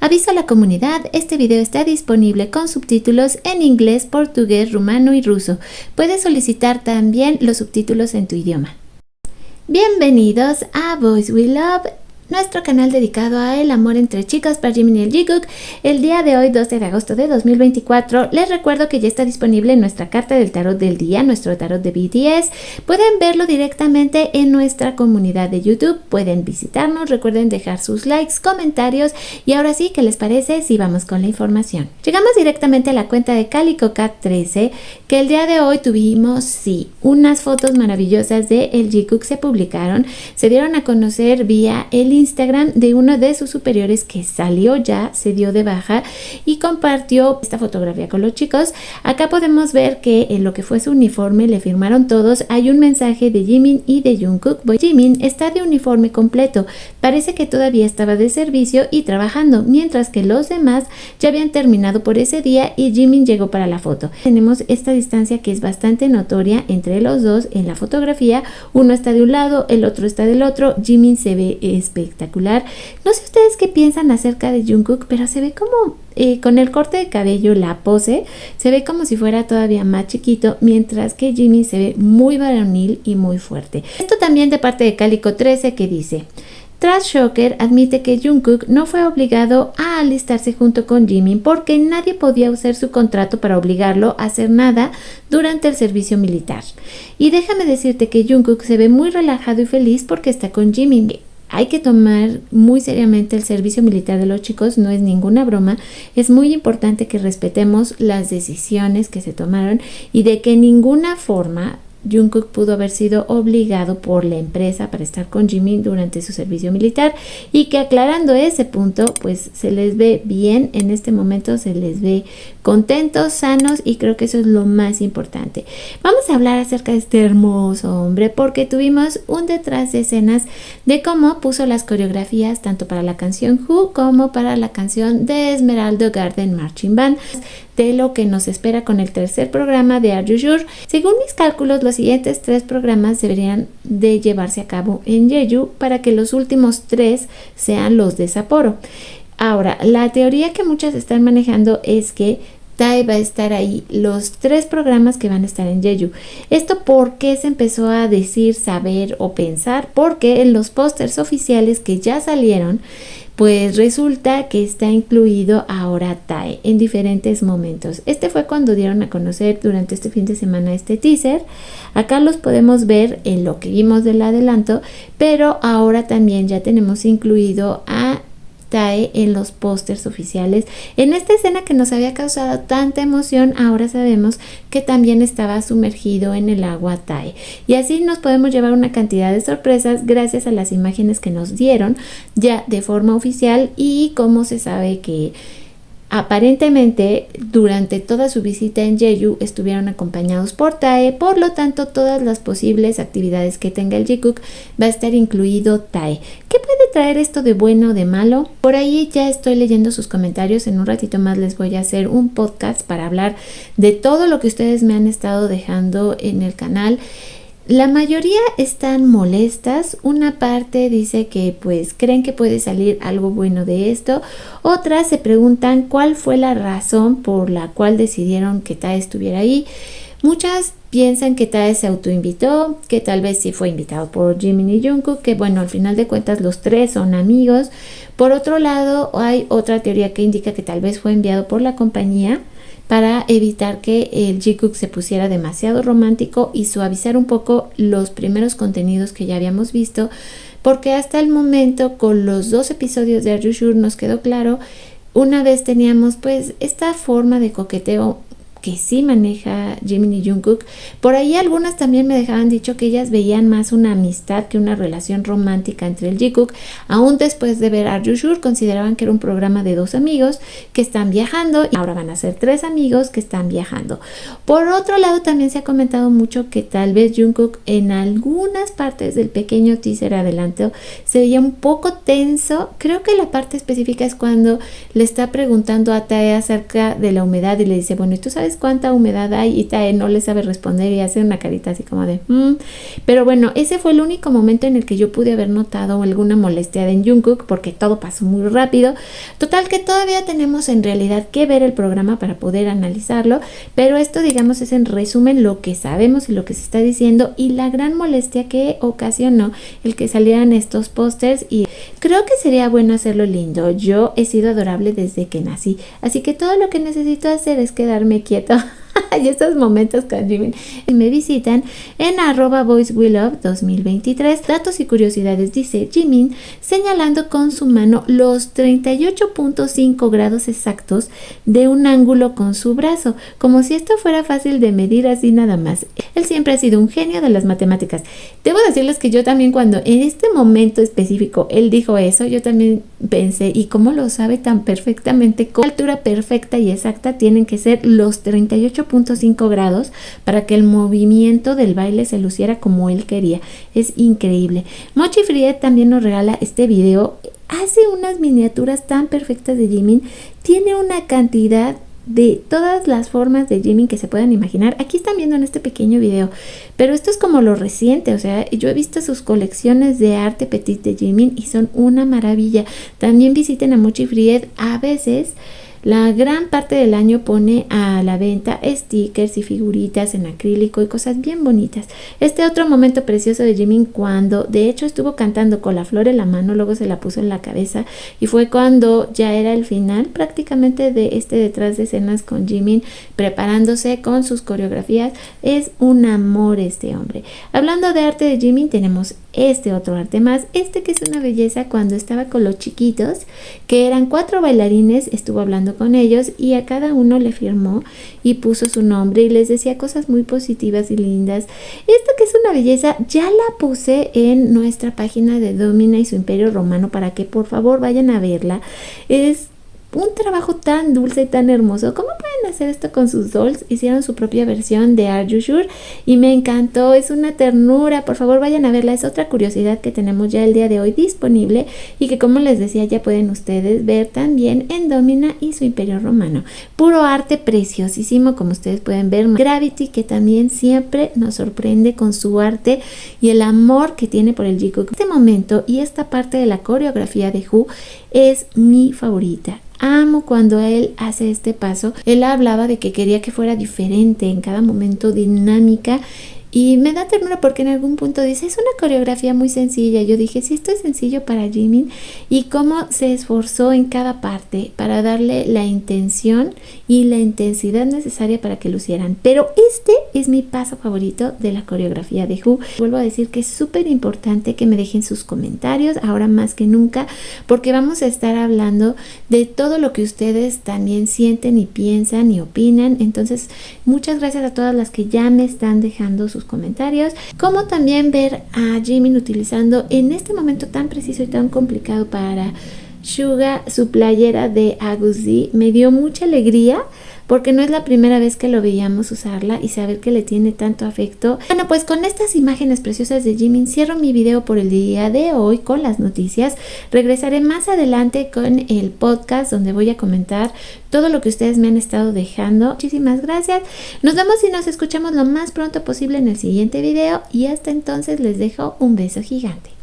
Aviso a la comunidad, este video está disponible con subtítulos en inglés, portugués, rumano y ruso. Puedes solicitar también los subtítulos en tu idioma. Bienvenidos a Boys We Love, nuestro canal dedicado a el amor entre chicas para Jimin y el Jungkook. El día de hoy, 12 de agosto de 2024, les recuerdo que ya está disponible nuestra carta del tarot del día, nuestro tarot de BTS. Pueden verlo directamente en nuestra comunidad de YouTube, pueden visitarnos, recuerden dejar sus likes, comentarios y ahora sí, ¿qué les parece si vamos con la información? Llegamos directamente a la cuenta de CalicoCat13, que el día de hoy tuvimos, sí, unas fotos maravillosas de el Jungkook se publicaron, se dieron a conocer vía el Instagram de uno de sus superiores que salió ya, se dio de baja y compartió esta fotografía con los chicos. Acá podemos ver que en lo que fue su uniforme le firmaron todos. Hay un mensaje de Jimin y de Jungkook. Jimin está de uniforme completo, parece que todavía estaba de servicio y trabajando, mientras que los demás ya habían terminado por ese día y Jimin llegó para la foto. Tenemos esta distancia que es bastante notoria entre los dos en la fotografía. Uno está de un lado, el otro está del otro. Jimin se ve espectacular. No sé ustedes qué piensan acerca de Jungkook, pero se ve como con el corte de cabello, la pose, se ve como si fuera todavía más chiquito, mientras que Jimin se ve muy varonil y muy fuerte. Esto también de parte de Calico13, que dice: Trash Shocker admite que Jungkook no fue obligado a alistarse junto con Jimin porque nadie podía usar su contrato para obligarlo a hacer nada durante el servicio militar. Y déjame decirte que Jungkook se ve muy relajado y feliz porque está con Jimin. Hay que tomar muy seriamente el servicio militar de los chicos, no es ninguna broma. Es muy importante que respetemos las decisiones que se tomaron y de que en ninguna forma Jungkook pudo haber sido obligado por la empresa para estar con Jimin durante su servicio militar, y que aclarando ese punto, pues se les ve bien en este momento, se les ve contentos, sanos, y creo que eso es lo más importante. Vamos a hablar acerca de este hermoso hombre porque tuvimos un detrás de escenas de cómo puso las coreografías tanto para la canción Who como para la canción de Esmeralda Garden Marching Band, de lo que nos espera con el tercer programa de Are You Sure. Según mis cálculos, los siguientes 3 programas deberían de llevarse a cabo en Jeju para que los últimos 3 sean los de Sapporo. Ahora, la teoría que muchas están manejando es que Tae va a estar ahí los 3 programas que van a estar en Jeju. ¿Esto por qué se empezó a decir, saber o pensar? Porque en los pósters oficiales que ya salieron, pues resulta que está incluido ahora Tae en diferentes momentos. Este fue cuando dieron a conocer durante este fin de semana este teaser. Acá los podemos ver en lo que vimos del adelanto, pero ahora también ya tenemos incluido a Tae en los pósters oficiales. En esta escena que nos había causado tanta emoción, ahora sabemos que también estaba sumergido en el agua Tae, y así nos podemos llevar una cantidad de sorpresas gracias a las imágenes que nos dieron ya de forma oficial. Y como se sabe que aparentemente durante toda su visita en Jeju estuvieron acompañados por Tae, por lo tanto todas las posibles actividades que tenga el Jungkook va a estar incluido Tae. ¿Qué puede traer esto de bueno o de malo? Por ahí ya estoy leyendo sus comentarios. En un ratito más les voy a hacer un podcast para hablar de todo lo que ustedes me han estado dejando en el canal. La mayoría están molestas. Una parte dice que pues creen que puede salir algo bueno de esto. Otras se preguntan cuál fue la razón por la cual decidieron que Tae estuviera ahí. Muchas piensan que Tae se autoinvitó, que tal vez sí fue invitado por Jimin y Jungkook, que bueno, al final de cuentas los 3 son amigos. Por otro lado, hay otra teoría que indica que tal vez fue enviado por la compañía para evitar que el Jungkook se pusiera demasiado romántico y suavizar un poco los primeros contenidos que ya habíamos visto, porque hasta el momento con los 2 episodios de Are You Sure nos quedó claro, una vez teníamos pues esta forma de coqueteo que sí maneja Jimin y Jungkook. Por ahí algunas también me dejaban dicho que ellas veían más una amistad que una relación romántica entre el Jungkook. Aún después de ver Are You Sure, consideraban que era un programa de 2 amigos que están viajando, y ahora van a ser 3 amigos que están viajando. Por otro lado, también se ha comentado mucho que tal vez Jungkook en algunas partes del pequeño teaser adelanto se veía un poco tenso. Creo que la parte específica es cuando le está preguntando a Tae acerca de la humedad y le dice, bueno, ¿y tú sabes cuánta humedad hay y Tae no le sabe responder y hace una carita así como de Pero bueno, ese fue el único momento en el que yo pude haber notado alguna molestia de Jungkook porque todo pasó muy rápido. Total que todavía tenemos en realidad que ver el programa para poder analizarlo, pero esto digamos es en resumen lo que sabemos y lo que se está diciendo y la gran molestia que ocasionó el que salieran estos pósters, y creo que sería bueno hacerlo lindo. Yo he sido adorable desde que nací, así que todo lo que necesito hacer es quedarme quieto. Y estos momentos con Jimin. Y me visitan en @boyswelove2023. Datos y curiosidades, dice Jimin, señalando con su mano los 38.5 grados exactos de un ángulo con su brazo, como si esto fuera fácil de medir así nada más. Él siempre ha sido un genio de las matemáticas. Debo decirles que yo también, cuando en este momento específico él dijo eso, yo también pensé, ¿y cómo lo sabe tan perfectamente? Con la altura perfecta y exacta tienen que ser los 38.5 grados para que el movimiento del baile se luciera como él quería. Es increíble. Mochi Fried también nos regala este video. Hace unas miniaturas tan perfectas de Jimin. Tiene una cantidad de todas las formas de Jimin que se puedan imaginar. Aquí están viendo en este pequeño video, pero esto es como lo reciente, o sea, yo he visto sus colecciones de arte petit de Jimin y son una maravilla. También visiten a Mochi Fried. A veces la gran parte del año pone a la venta stickers y figuritas en acrílico y cosas bien bonitas. Este otro momento precioso de Jimin, cuando de hecho estuvo cantando con la flor en la mano, luego se la puso en la cabeza, y fue cuando ya era el final prácticamente de este detrás de escenas con Jimin preparándose con sus coreografías. Es un amor este hombre. Hablando de arte de Jimin, tenemos este otro arte más, este que es una belleza, cuando estaba con los chiquitos, que eran 4 bailarines, estuvo hablando con ellos y a cada uno le firmó y puso su nombre y les decía cosas muy positivas y lindas. Esto que es una belleza, ya la puse en nuestra página de Domina y su Imperio Romano para que por favor vayan a verla. Es un trabajo tan dulce y tan hermoso. ¿Cómo pueden hacer esto con sus dolls? Hicieron su propia versión de Are You Sure y me encantó, es una ternura. Por favor vayan a verla, es otra curiosidad que tenemos ya el día de hoy disponible y que, como les decía, ya pueden ustedes ver también en Domina y su Imperio Romano. Puro arte preciosísimo, como ustedes pueden ver. Gravity, que también siempre nos sorprende con su arte y el amor que tiene por el Jikook. Este momento y esta parte de la coreografía de Who es mi favorita. Amo cuando él hace este paso. Él hablaba de que quería que fuera diferente en cada momento, dinámica. Y me da ternura porque en algún punto dice, es una coreografía muy sencilla. Yo dije, sí, esto es sencillo para Jimin. Y cómo se esforzó en cada parte para darle la intención y la intensidad necesaria para que lucieran. Pero este es mi paso favorito de la coreografía de Who. Vuelvo a decir que es súper importante que me dejen sus comentarios, ahora más que nunca, porque vamos a estar hablando de todo lo que ustedes también sienten y piensan y opinan. Entonces, muchas gracias a todas las que ya me están dejando sus comentarios, como también ver a Jimin utilizando en este momento tan preciso y tan complicado para Suga su playera de Agus D. Me dio mucha alegría porque no es la primera vez que lo veíamos usarla y saber que le tiene tanto afecto. Bueno, pues con estas imágenes preciosas de Jimin cierro mi video por el día de hoy con las noticias. Regresaré más adelante con el podcast donde voy a comentar todo lo que ustedes me han estado dejando. Muchísimas gracias. Nos vemos y nos escuchamos lo más pronto posible en el siguiente video y hasta entonces les dejo un beso gigante.